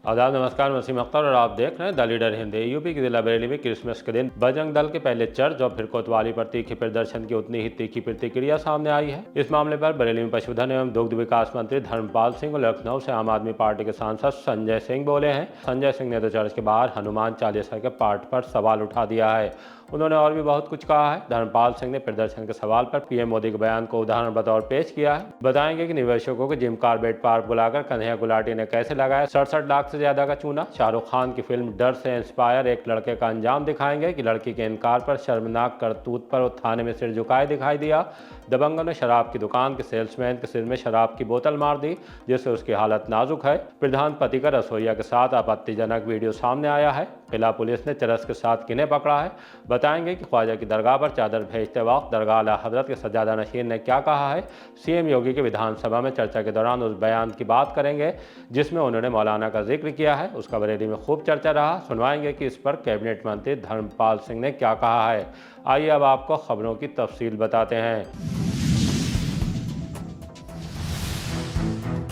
आदाब, नमस्कार। वसीम अख्तर और आप देख रहे हैं द लीडर हिंदी। यूपी के जिला बरेली में क्रिसमस के दिन बजरंग दल के पहले चर्च और फिर कोतवाली पर तीखे प्रदर्शन की उतनी ही तीखी प्रतिक्रिया सामने आई है। इस मामले पर बरेली में पशुधन एवं दुग्ध विकास मंत्री धर्मपाल सिंह और लखनऊ से आम आदमी पार्टी के सांसद संजय सिंह बोले हैं। संजय सिंह ने तो चर्च के बाहर हनुमान चालीसा के पाठ पर सवाल उठा दिया है। उन्होंने और भी बहुत कुछ कहा है। धर्मपाल सिंह ने प्रदर्शन के सवाल पर पीएम मोदी के बयान को उदाहरण बतौर पेश किया है। बताएंगे कि निवेशकों को जिम कार्बेट पार्क बुलाकर कन्हैया गुलाटी ने कैसे लगाया 67 लाख से ज्यादा का चूना। शाहरुख खान की फिल्म डर से इंस्पायर एक लड़के का अंजाम दिखाएंगे कि लड़की के इनकार पर शर्मनाक करतूत पर वो थाने में सिर झुकाए दिखाई दिया। दबंगों ने शराब की दुकान के सेल्समैन के सिर में शराब की बोतल मार दी, जिससे उसकी हालत नाजुक है। प्रधानपति का रसोईया के साथ आपत्तिजनक वीडियो सामने आया है। फिलहाल पुलिस ने चरस के साथ किन्हें पकड़ा है। बताएंगे कि ख्वाजा की दरगाह पर चादर भेजते वक्त दरगाह आला हजरत के सज्जादा नशीन ने क्या कहा है। सीएम योगी के विधानसभा में चर्चा के दौरान उस बयान की बात करेंगे जिसमें उन्होंने मौलाना का जिक्र किया है। उसका बरेली में खूब चर्चा रहा। सुनवाएंगे कि इस पर कैबिनेट मंत्री धर्मपाल सिंह ने क्या कहा है। आइए अब आपको खबरों की तफसील बताते हैं।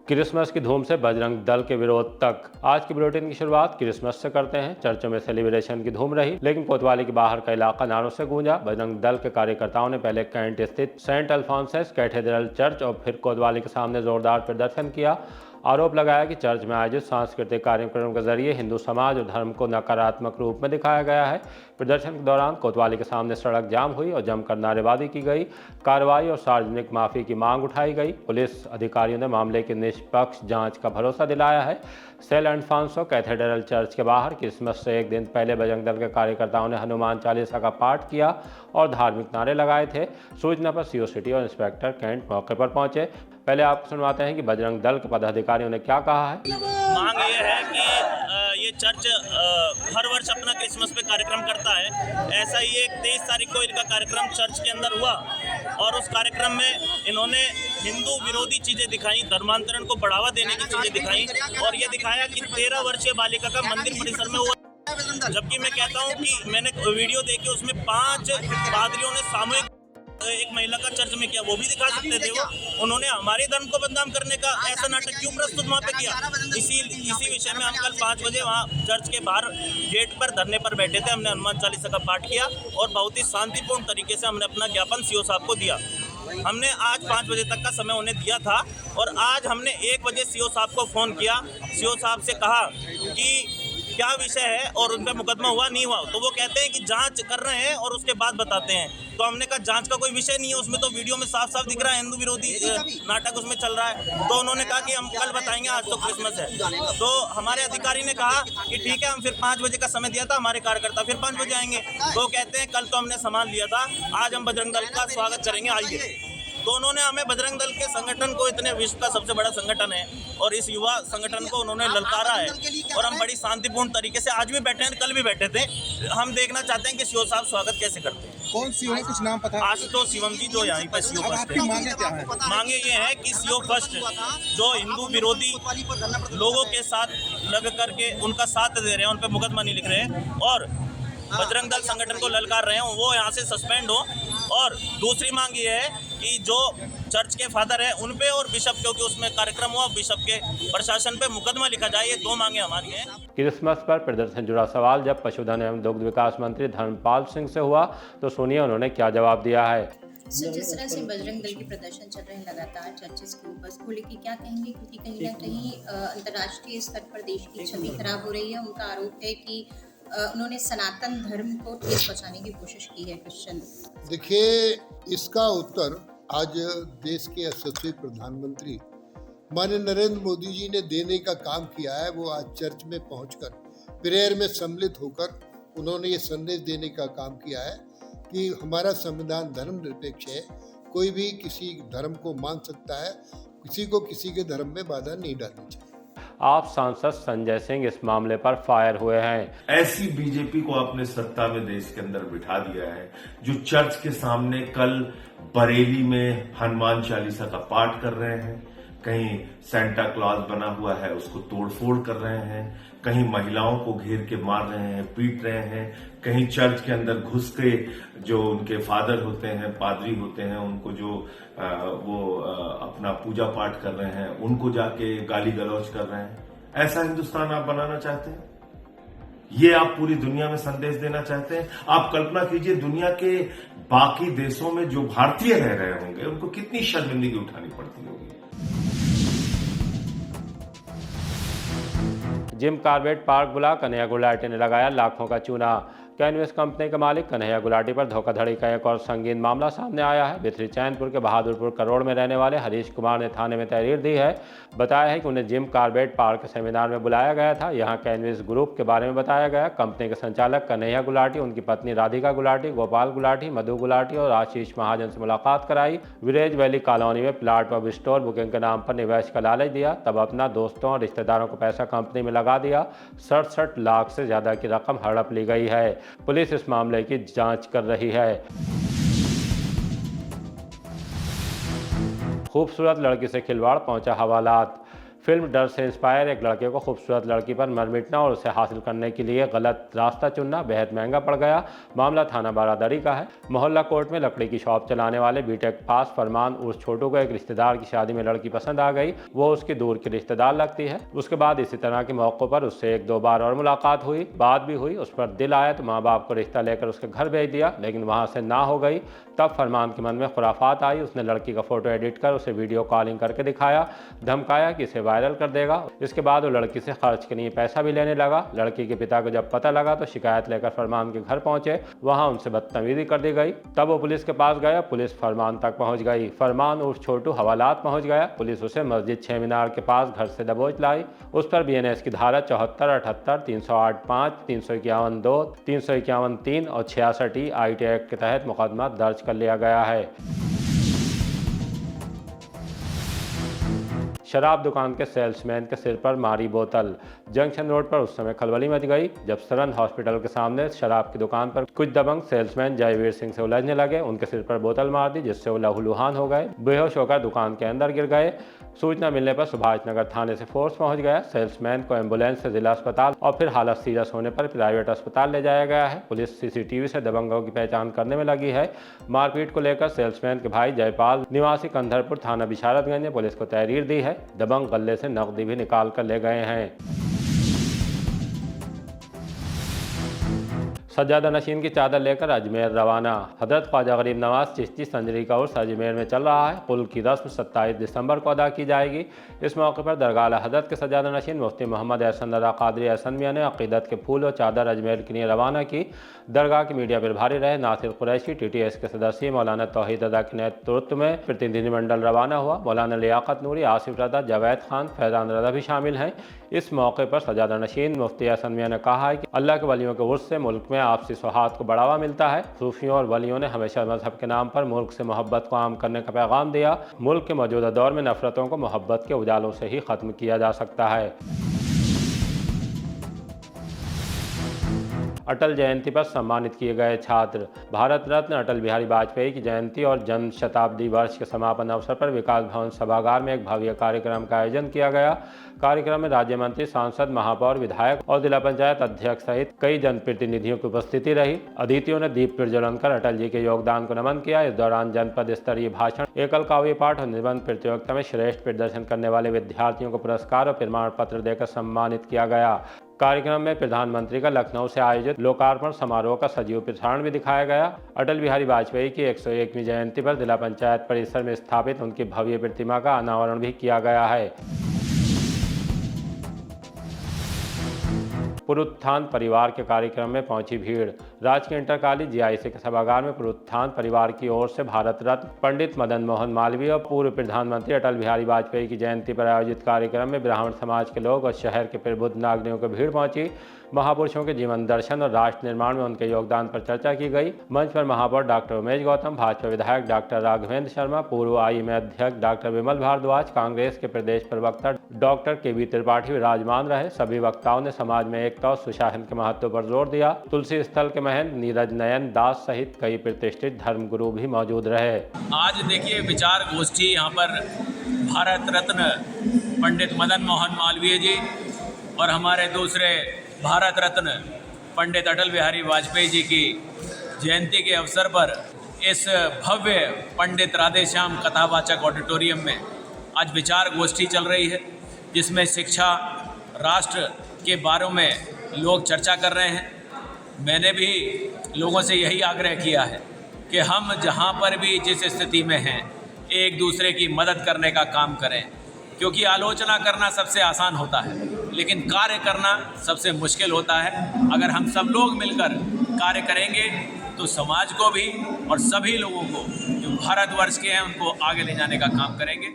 क्रिसमस की धूम से बजरंग दल के विरोध तक। आज की बुलेटिन की शुरुआत क्रिसमस से करते हैं। चर्चों में सेलिब्रेशन की धूम रही, लेकिन कोतवाली के बाहर का इलाका नारों से गूंजा। बजरंग दल के कार्यकर्ताओं ने पहले कैंट स्थित सेंट अल्फोंसस कैथेड्रल चर्च और फिर कोतवाली के सामने जोरदार प्रदर्शन किया। आरोप लगाया कि चर्च में आयोजित सांस्कृतिक कार्यक्रमों के जरिए हिंदू समाज और धर्म को नकारात्मक रूप में दिखाया गया है। प्रदर्शन के दौरान कोतवाली के सामने सड़क जाम हुई और जमकर नारेबाजी की गई। कार्रवाई और सार्वजनिक माफी की मांग उठाई गई। पुलिस अधिकारियों ने मामले की निष्पक्ष जांच का भरोसा दिलाया है। सेंट अल्फोंसस कैथेड्रल चर्च के बाहर क्रिसमस से एक दिन पहले बजरंग दल के कार्यकर्ताओं ने हनुमान चालीसा का पाठ किया और धार्मिक नारे लगाए थे। सूचना पर सीओ सिटी और इंस्पेक्टर कैंट मौके पर पहुंचे। पहले आपको सुनवाते हैं कि बजरंग दल के पदाधिकारियों ने क्या कहा है। मांग ये है कि ये चर्च हर वर्ष अपना क्रिसमस पे कार्यक्रम करता है। ऐसा ही एक 23 तारीख को इनका कार्यक्रम चर्च के अंदर हुआ और उस कार्यक्रम में इन्होंने हिंदू विरोधी चीजें दिखाई, धर्मांतरण को बढ़ावा देने की चीजें दिखाई और ये दिखाया कि 13 वर्षीय बालिका का मंदिर परिसर में हुआ। जबकि मैं कहता हूँ कि मैंने वीडियो देखी, उसमें 5 पादरियों ने सामूहिक एक महिला का चर्च में किया, वो भी दिखा सकते थे। वो उन्होंने हमारे धर्म को बदनाम करने का ऐसा नाटक क्यों प्रस्तुत वहाँ पे किया। इसी विषय में हम कल 5 बजे वहाँ चर्च के बाहर गेट पर धरने पर बैठे थे। हमने हनुमान चालीसा का पाठ किया और बहुत ही शांतिपूर्ण तरीके से हमने अपना ज्ञापन सीओ साहब को दिया। हमने आज 5 बजे तक का समय उन्हें दिया था और आज हमने 1 बजे सीओ साहब को फ़ोन किया। सीओ साहब से कहा कि क्या विषय है और उन पर मुकदमा हुआ नहीं हुआ, तो वो कहते हैं कि जांच कर रहे हैं और उसके बाद बताते हैं। तो हमने कहा जांच का कोई विषय नहीं है, उसमें तो वीडियो में साफ साफ दिख रहा है हिंदू विरोधी नाटक उसमें चल रहा है। तो उन्होंने कहा कि हम कल बताएंगे, आज तो क्रिसमस है। तो हमारे अधिकारी ने कहा कि ठीक है, हम फिर 5 बजे का समय दिया था, हमारे कार्यकर्ता फिर 5 बजे आएंगे। तो कहते हैं कल तो हमने सामान लिया था, आज हम बजरंग दल का स्वागत करेंगे, आइए। तो उन्होंने हमें बजरंग दल के संगठन को, इतने विश्व का सबसे बड़ा संगठन है और इस युवा संगठन को उन्होंने ललकारा है और हम बड़ी शांतिपूर्ण तरीके से आज भी बैठे हैं, कल भी बैठे थे। हम देखना चाहते हैं कि सीओ साहब स्वागत कैसे करते हैं। कौन सीओ है, कुछ नाम पता है? आशुतोष शिवम जी जो यहाँ पे सीओ फर्स्ट है। मांगे क्या है? मांगे ये है कि सीओ फर्स्ट जो हिंदू विरोधी लोगों के साथ लग करके उनका साथ दे रहे हैं, उन पर मुकदमा नहीं लिख रहे हैं और बजरंग दल संगठन को ललकार रहे हैं, वो यहाँ से सस्पेंड हो। और दूसरी मांग ये है कि जो चर्च के फादर है उन पे और बिशप, क्योंकि उसमें कार्यक्रम हुआ, बिशप के प्रशासन पे मुकदमा लिखा जाए। ये 2 मांगे हमारी हैं। क्रिसमस पर प्रदर्शन जुड़ा सवाल जब पशुधन एवं दुग्ध विकास मंत्री धर्मपाल सिंह से हुआ तो सुनिए उन्होंने क्या जवाब दिया है। जिस तरह से बजरंग दल के प्रदर्शन चल रहे हैं लगातार चर्चेस के ऊपर, उसको लेके क्या कहेंगे, क्योंकि कहीं ना कहीं अंतर्राष्ट्रीय स्तर पर देश की छवि खराब हो रही है। उनका आरोप है कि उन्होंने सनातन धर्म को ठेस पहुंचाने की कोशिश की है क्रिश्चियन। देखिए, इसका उत्तर आज देश के यशस्वी प्रधानमंत्री माननीय नरेंद्र मोदी जी ने देने का काम किया है। वो आज चर्च में पहुंचकर प्रेयर में सम्मिलित होकर उन्होंने ये संदेश देने का काम किया है कि हमारा संविधान धर्मनिरपेक्ष है, कोई भी किसी धर्म को मान सकता है, किसी को किसी के धर्म में बाधा नहीं डालनी चाहिए। आप सांसद संजय सिंह इस मामले पर फायर हुए हैं। ऐसी बीजेपी को आपने सत्ता में देश के अंदर बिठा दिया है जो चर्च के सामने कल बरेली में हनुमान चालीसा का पाठ कर रहे हैं, कहीं सेंटा क्लॉज बना हुआ है उसको तोड़फोड़ कर रहे हैं, कहीं महिलाओं को घेर के मार रहे हैं, पीट रहे हैं, कहीं चर्च के अंदर घुस के जो उनके फादर होते हैं, पादरी होते हैं, उनको जो वो अपना पूजा पाठ कर रहे हैं उनको जाके गाली गलौज कर रहे हैं। ऐसा हिंदुस्तान आप बनाना चाहते हैं? ये आप पूरी दुनिया में संदेश देना चाहते हैं? आप कल्पना कीजिए दुनिया के बाकी देशों में जो भारतीय रह रहे होंगे उनको कितनी शर्मिंदगी उठानी पड़ती होगी। जिम कॉर्बेट पार्क बुला कन्हैया गुलाटी ने लगाया लाखों का चूना। कैनवेस कंपनी के मालिक कन्हैया गुलाटी पर धोखाधड़ी का एक और संगीन मामला सामने आया है। भित्री चैनपुर के बहादुरपुर करोड़ में रहने वाले हरीश कुमार ने थाने में तहरीर दी है। बताया है कि उन्हें जिम कॉर्बेट पार्क के सेमिनार में बुलाया गया था। यहां कैनवेस ग्रुप के बारे में बताया गया। कंपनी के संचालक कन्हैया गुलाटी, उनकी पत्नी राधिका गुलाटी, गोपाल गुलाटी, मधु गुलाटी और आशीष महाजन से मुलाकात कराई। विलेज वैली कॉलोनी में प्लाट व स्टोर बुकिंग के नाम पर निवेश का लालच दिया, तब अपना दोस्तों और रिश्तेदारों को पैसा कंपनी में लगा दिया। 67 लाख से ज्यादा की रकम हड़प ली गई है। पुलिस इस मामले की जांच कर रही है। खूबसूरत लड़की से खिलवाड़, पहुंचा हवालात। फिल्म डर से इंस्पायर एक लड़के को खूबसूरत लड़की पर मर मिटना और उसे हासिल करने के लिए गलत रास्ता चुनना बेहद महंगा पड़ गया। मामला थाना बारादरी का है। मोहल्ला कोर्ट में लकड़ी की शॉप चलाने वाले बीटेक पास फरमान उर्फ छोटू को एक रिश्तेदार की शादी में लड़की पसंद आ गई। वो उसकी दूर की रिश्तेदार लगती है। उसके बाद इसी तरह के मौक़ों पर उससे 1-2 बार और मुलाकात हुई, बात भी हुई। उस पर दिल आया तो माँ बाप को रिश्ता लेकर उसके घर भेज दिया, लेकिन वहाँ से ना हो गई। तब फरमान के मन में खुराफात आई। उसने लड़की का फोटो एडिट कर उसे वीडियो कॉलिंग करके दिखाया, धमकाया कि इसे वायरल कर देगा। इसके बाद वो लड़की से खर्च के लिए पैसा भी लेने लगा। लड़की के पिता को जब पता लगा तो शिकायत लेकर फरमान के घर पहुंचे। वहां उनसे बदतमीजी कर दी गई। तब वो पुलिस के पास गया। पुलिस फरमान तक पहुंच गई। फरमान उर्फ छोटू हवालात पहुंच गया। पुलिस उसे मस्जिद 6 मीनार के पास घर से दबोच लाई। उस पर BNS की धारा 74, 78, 308(5), 351(2), 351(3) और 66E IT एक्ट के तहत मुकदमा दर्ज कर लिया गया है। शराब दुकान के सेल्समैन के सिर पर मारी बोतल। जंक्शन रोड पर उस समय खलबली मच गई जब सरन हॉस्पिटल के सामने शराब की दुकान पर कुछ दबंग सेल्समैन जयवीर सिंह से उलझने लगे। उनके सिर पर बोतल मार दी, जिससे वो लहूलुहान हो गए। बेहोश होकर दुकान के अंदर गिर गए। सूचना मिलने पर सुभाष नगर थाने से फोर्स पहुंच गया। सेल्समैन को एम्बुलेंस से जिला अस्पताल और फिर हालत सीरियस होने पर प्राइवेट अस्पताल ले जाया गया है। पुलिस CCTV से दबंगों की पहचान करने में लगी है। मारपीट को लेकर सेल्समैन के भाई जयपाल निवासी कंधरपुर थाना बिशारतगंज ने पुलिस को तहरीर दी है। दबंग गले से नकदी भी निकाल कर ले गए हैं। सज्जादा नशीन की चादर लेकर अजमेर रवाना। हजरत ख्वाजा गरीब नवाज चिश्ती संजरी का उर्स अजमेर में चल रहा है। कुल की रस्म 27 दिसंबर को अदा की जाएगी। इस मौके पर दरगाह आला हजरत के सज्जादा नशीन मुफ्ती मोहम्मद एहसन रज़ा क़ादरी एहसन मियां ने अक़ीदत के फूल और चादर अजमेर के लिए रवाना की। दरगाह के मीडिया प्रभारी रहे नासिर कुरैशी। TTS के सदस्य मौलाना तौहीद रज़ा के नेतृत्व में प्रतिनिधिमंडल रवाना हुआ। मौलाना लियाकत नूरी, आसिफ रज़ा, जावेद खान, फैज़ान रज़ा भी शामिल हैं। इस मौके पर सज्जादा नशीन मुफ्ती एहसन मियां ने कहा है कि अल्लाह के वलियों के उर्स से मुल्क में आपसी सौहार्द को बढ़ावा मिलता है। सूफियों और वलियों ने हमेशा मजहब के नाम पर मुल्क से मोहब्बत को आम करने का पैगाम दिया। मुल्क के मौजूदा दौर में नफरतों को मोहब्बत के उजालों से ही ख़त्म किया जा सकता है। अटल जयंती पर सम्मानित किए गए छात्र। भारत रत्न अटल बिहारी वाजपेयी की जयंती और जन्म शताब्दी वर्ष के समापन अवसर पर विकास भवन सभागार में एक भव्य कार्यक्रम का आयोजन किया गया। कार्यक्रम में राज्य मंत्री, सांसद, महापौर, विधायक और जिला पंचायत अध्यक्ष सहित कई जनप्रतिनिधियों की उपस्थिति रही। अतिथियों ने दीप प्रज्वलन कर अटल जी के योगदान को नमन किया। इस दौरान जनपद स्तरीय भाषण, एकल काव्य पाठ और निबंध प्रतियोगिता में श्रेष्ठ प्रदर्शन करने वाले विद्यार्थियों को पुरस्कार और प्रमाण पत्र देकर सम्मानित किया गया। कार्यक्रम में प्रधानमंत्री का लखनऊ से आयोजित लोकार्पण समारोह का सजीव प्रसारण भी दिखाया गया। अटल बिहारी वाजपेयी की 101वीं जयंती पर जिला पंचायत परिसर में स्थापित उनकी भव्य प्रतिमा का अनावरण भी किया गया है। पुरुत्थान परिवार के कार्यक्रम में पहुंची भीड़। राजकीय इंटर कॉलेज GIC के सभागार में पुरुत्थान परिवार की ओर से भारत रत्न पंडित मदन मोहन मालवीय और पूर्व प्रधानमंत्री अटल बिहारी वाजपेयी की जयंती पर आयोजित कार्यक्रम में ब्राह्मण समाज के लोग और शहर के प्रबुद्ध नागरिकों की भीड़ पहुंची। महापुरुषों के जीवन दर्शन और राष्ट्र निर्माण में उनके योगदान पर चर्चा की गई। मंच पर महापौर डॉक्टर उमेश गौतम, भाजपा विधायक डॉक्टर राघवेंद्र शर्मा, पूर्व IEM अध्यक्ष डॉक्टर विमल भारद्वाज, कांग्रेस के प्रदेश प्रवक्ता डॉक्टर KB त्रिपाठी विराजमान रहे। सभी वक्ताओं ने समाज में एकता और सुशासन के महत्व पर जोर दिया। तुलसी स्थल के महंत नीरज नयन दास सहित कई प्रतिष्ठित धर्मगुरु भी मौजूद रहे। आज देखिए विचार गोष्ठी यहाँ पर भारत रत्न पंडित मदन मोहन मालवीय जी और हमारे दूसरे भारत रत्न पंडित अटल बिहारी वाजपेयी जी की जयंती के अवसर पर इस भव्य पंडित राधेश्याम कथावाचक ऑडिटोरियम में आज विचार गोष्ठी चल रही है, जिसमें शिक्षा, राष्ट्र के बारे में लोग चर्चा कर रहे हैं। मैंने भी लोगों से यही आग्रह किया है कि हम जहाँ पर भी जिस स्थिति में हैं एक दूसरे की मदद करने का काम करें, क्योंकि आलोचना करना सबसे आसान होता है लेकिन कार्य करना सबसे मुश्किल होता है। अगर हम सब लोग मिलकर कार्य करेंगे तो समाज को भी और सभी लोगों को जो भारतवर्ष के हैं उनको आगे ले जाने का काम करेंगे।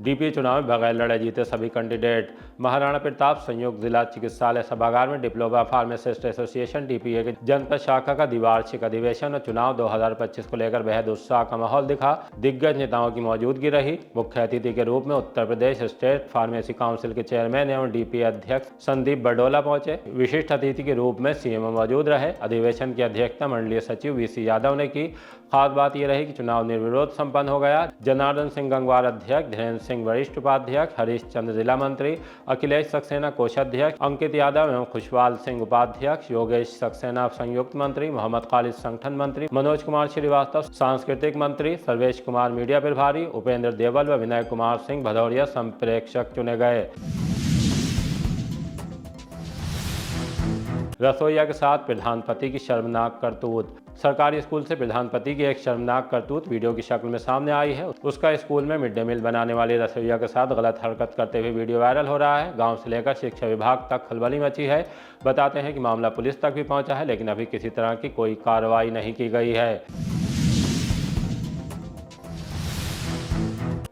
डीपीए चुनाव में बगैर लड़े जीते सभी कैंडिडेट। महाराणा प्रताप संयुक्त जिला चिकित्सालय सभागार में डिप्लोमा फार्मासिस्ट एसोसिएशन डीपीए के जनपद शाखा का द्विवार्षिक अधिवेशन और चुनाव 2025 को लेकर बेहद उत्साह का माहौल दिखा। दिग्गज नेताओं की मौजूदगी रही। मुख्य अतिथि के रूप में Uttar Pradesh state pharmacy council के चेयरमैन एवं डीपीए अध्यक्ष संदीप बडोला पहुंचे। विशिष्ट अतिथि के रूप में सीएमओ मौजूद रहे। अधिवेशन की अध्यक्षता मंडलीय सचिव वीसी यादव ने की। खास बात यह रही कि चुनाव निर्विरोध संपन्न हो गया। जनार्दन सिंह गंगवार अध्यक्ष, धीरेन्द्र सिंह वरिष्ठ उपाध्यक्ष, हरीश चंद्र जिला मंत्री, अखिलेश सक्सेना कोषाध्यक्ष, अंकित यादव एवं खुशवाल सिंह उपाध्यक्ष, योगेश सक्सेना संयुक्त मंत्री, मोहम्मद खालिद संगठन मंत्री, मनोज कुमार श्रीवास्तव सांस्कृतिक मंत्री, सर्वेश कुमार मीडिया प्रभारी, उपेंद्र देवल व विनय कुमार सिंह भदौरिया संप्रेक्षक चुने गए। रसोईया के साथ प्रधानपति की शर्मनाक करतूत। सरकारी स्कूल से प्रधानपति की एक शर्मनाक करतूत वीडियो की शक्ल में सामने आई है। उसका स्कूल में मिड डे मील बनाने वाली रसोईया के साथ गलत हरकत करते हुए वीडियो वायरल हो रहा है। गांव से लेकर शिक्षा विभाग तक खलबली मची है। बताते हैं कि मामला पुलिस तक भी पहुंचा है, लेकिन अभी किसी तरह की कोई कार्रवाई नहीं की गई है।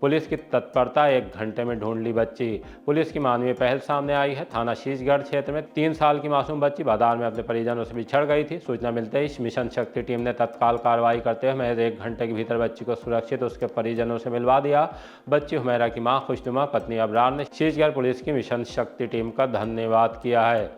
पुलिस की तत्परता, 1 घंटे में ढूंढ ली बच्ची। पुलिस की मानवीय पहल सामने आई है। थाना शीशगढ़ क्षेत्र में 3 साल की मासूम बच्ची बाजार में अपने परिजनों से बिछड़ गई थी। सूचना मिलते ही मिशन शक्ति टीम ने तत्काल कार्रवाई करते हुए महज 1 घंटे के भीतर बच्ची को सुरक्षित उसके परिजनों से मिलवा दिया। बच्ची हुमैरा की मां खुशनुमा पत्नी अबरार ने शीशगढ़ पुलिस की मिशन शक्ति टीम का धन्यवाद किया है।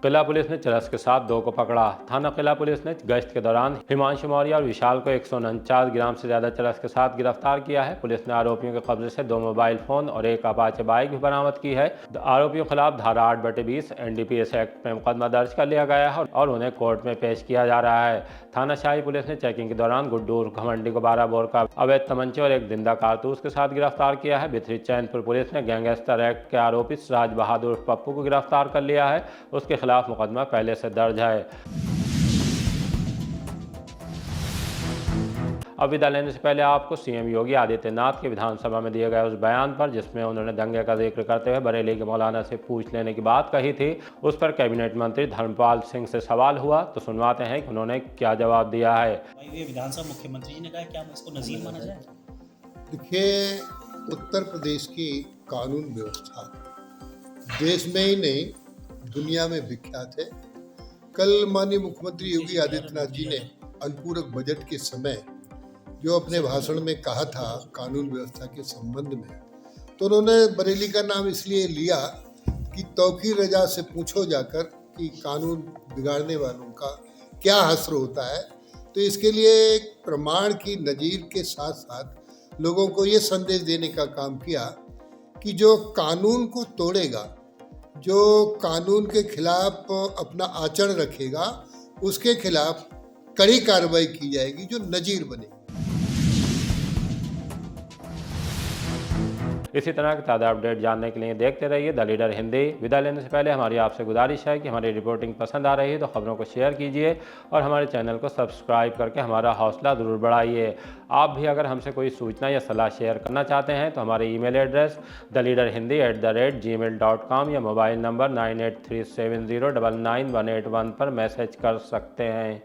किला पुलिस ने चरस के साथ 2 को पकड़ा। थाना किला पुलिस ने गश्त के दौरान हिमांशु मौर्य और विशाल को 149 ग्राम से ज्यादा चरस के साथ गिरफ्तार किया है। पुलिस ने आरोपियों के कब्जे से 2 मोबाइल फोन और 1 अपाचे बाइक भी बरामद की है। आरोपियों के खिलाफ धारा 8/20 एनडीपीएस एक्ट में मुकदमा दर्ज कर लिया गया है और उन्हें कोर्ट में पेश किया जा रहा है। थाना शाही पुलिस ने चेकिंग के दौरान गुड्डू घमंडी को 12 बोर का अवैध तमंचे और 1 जिंदा कारतूस के साथ गिरफ्तार किया है। भितरी चैनपुर पुलिस ने गैंगस्टर एक्ट के आरोपी राज बहादुर पप्पू को गिरफ्तार कर लिया है। उसके खिलाफ मुकदमा पहले से दर्ज है। अब विदा लेने से पहले आपको सीएम योगी आदित्यनाथ के विधानसभा में दिए गए उस बयान पर, जिसमें उन्होंने दंगे का जिक्र करते हुए बरेली के मौलाना से पूछ लेने की बात कही थी, उस पर कैबिनेट मंत्री धर्मपाल सिंह से सवाल हुआ। तो सुनवाते हैं कि उन्होंने क्या जवाब दिया है। ये विधानसभा मुख्यमंत्री जी ने कहा क्या इसको नजीर माना जाए? देखिए, उत्तर प्रदेश की कानून व्यवस्था देश में ही नहीं दुनिया में विख्यात है। कल माननीय मुख्यमंत्री योगी आदित्यनाथ जी ने अनुपूरक बजट के समय जो अपने भाषण में कहा था कानून व्यवस्था के संबंध में, तो उन्होंने बरेली का नाम इसलिए लिया कि तौकीर रजा से पूछो जाकर कि कानून बिगाड़ने वालों का क्या हश्र होता है। तो इसके लिए एक प्रमाण की नज़ीर के साथ साथ लोगों को ये संदेश देने का काम किया कि जो कानून को तोड़ेगा, जो कानून के खिलाफ अपना आचरण रखेगा, उसके खिलाफ कड़ी कार्रवाई की जाएगी जो नज़ीर बनेगी। इसी तरह के ताज़ा अपडेट जानने के लिए देखते रहिए द लीडर हिंदी। विदा लेने से पहले हमारी आपसे गुजारिश है कि हमारी रिपोर्टिंग पसंद आ रही है तो खबरों को शेयर कीजिए और हमारे चैनल को सब्सक्राइब करके हमारा हौसला ज़रूर बढ़ाइए। आप भी अगर हमसे कोई सूचना या सलाह शेयर करना चाहते हैं तो हमारे ईमेल एड्रेस theleaderhindi@gmail.com या मोबाइल नंबर 9837099181 पर मैसेज कर सकते हैं।